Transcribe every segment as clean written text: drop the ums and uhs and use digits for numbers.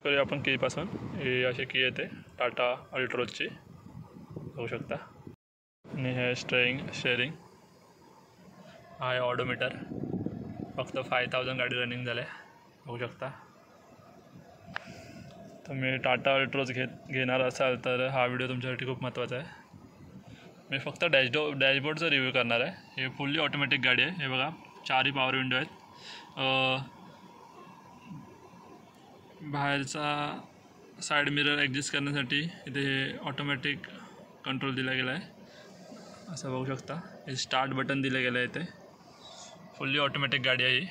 करूया आपण कीपासून. ही अशी की येते टाटा अल्ट्रोजची, बघू शकता. आणि हे स्टेअरिंग आहे ऑडोमीटर. फक्त 5000 गाडी रनिंग झाले, बघू शकता. तुम्ही टाटा अल्ट्रोज घेणार असाल तर हा व्हिडिओ तुमच्यासाठी खूप महत्त्वाचा आहे. मी फक्त डॅशबोर्डचा रिव्ह्यू करणार आहे. हे फुल्ली ऑटोमॅटिक गाडी आहे. हे बघा, 4ही पॉवर विंडो आहेत. बाहेरचा साईड मिरर ॲडजस्ट करण्यासाठी इथे हे ऑटोमॅटिक कंट्रोल दिला गेला आहे, असं बघू शकता. हे स्टार्ट बटन दिलं गेलं आहे. इथे फुल्ली ऑटोमॅटिक गाडी आहे ही.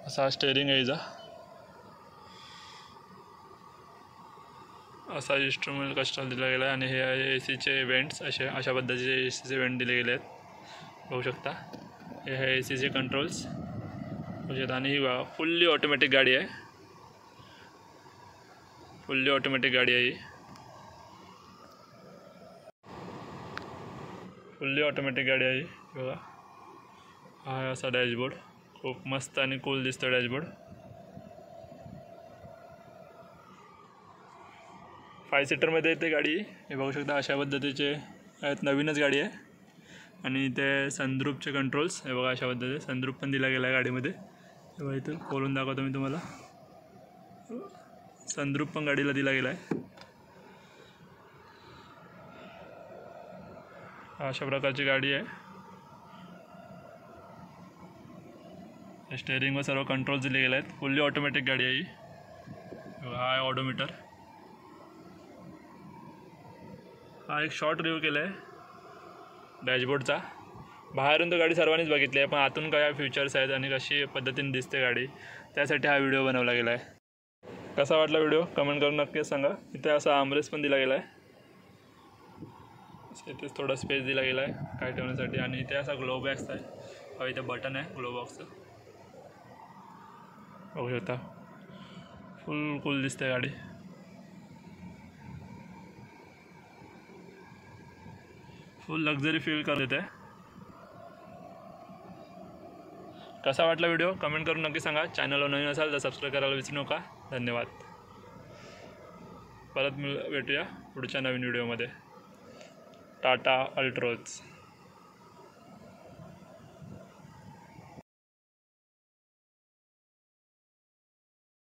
असा स्टेअरिंग आहे हिचा. असा इन्स्ट्रुमेंट कस्टम दिला गेला आहे. आणि हे आहे ACचे वेंट्स. अशा पद्धतीचे ACचे वेंट दिले गेले आहेत, बघू शकता. हे आहे ACचे कंट्रोल्स, बघू शकता. आणि ही फुल्ली ऑटोमॅटिक गाडी आहे. फुल्ली ऑटोमॅटिक गाडी आहे ही. फुल्ली ऑटोमॅटिक गाडी आहे ही, बघा. हा आहे असा डॅशबोर्ड. खूप मस्त आणि कूल दिसतं डॅशबोर्ड. 5 सीटरमध्ये येते गाडी, हे बघू शकता. अशा पद्धतीचे आहेत, नवीनच गाडी आहे. आणि ते सनरूफचे कंट्रोल्स, हे बघा. अशा पद्धतीचे सनरूफ पण दिला गेला आहे गाडीमध्ये. हे बघा, इथं खोलून दाखवतो मी तुम्हाला. सनरूफ पण गाडीला दिला गेला आहे. अशा प्रकारची गाडी आहे. स्टेअरिंगवर सर्व कंट्रोल्स दिले गेले आहेत. फुल्ली ऑटोमॅटिक गाडी आहे ही. हा आहे ऑडोमीटर. हा एक शॉर्ट रिव्ह्यू केला आहे डॅशबोर्डचा. बाहेरून तर गाडी सर्वांनीच बघितली आहे, पण आतून काय फीचर्स आहेत आणि कशी पद्धतीने दिसते गाडी, त्यासाठी हा व्हिडिओ बनवला गेला आहे. कसा वाटला व्हिडिओ कमेंट करून नक्कीच सांगा. इथे असा आर्मरेस्ट पण दिला गेला आहे. इथेच थोडा स्पेस दिला गेला आहे काय ठेवण्यासाठी. आणि इथे असा ग्लो बॉक्स आहे. इथे बटन आहे ग्लो बॉक्सचं, बघू शकता. फुल कूल दिसते गाडी. फुल लक्झरी फील करत येते. कसा वाटला व्हिडिओ कमेंट करून नक्की सांगा. चॅनलवर नवीन असाल तर सबस्क्राईब करायला विसरू नका. धन्यवाद. परत भेटूया पुढच्या नवीन व्हिडिओमध्ये. टाटा अल्ट्रोज.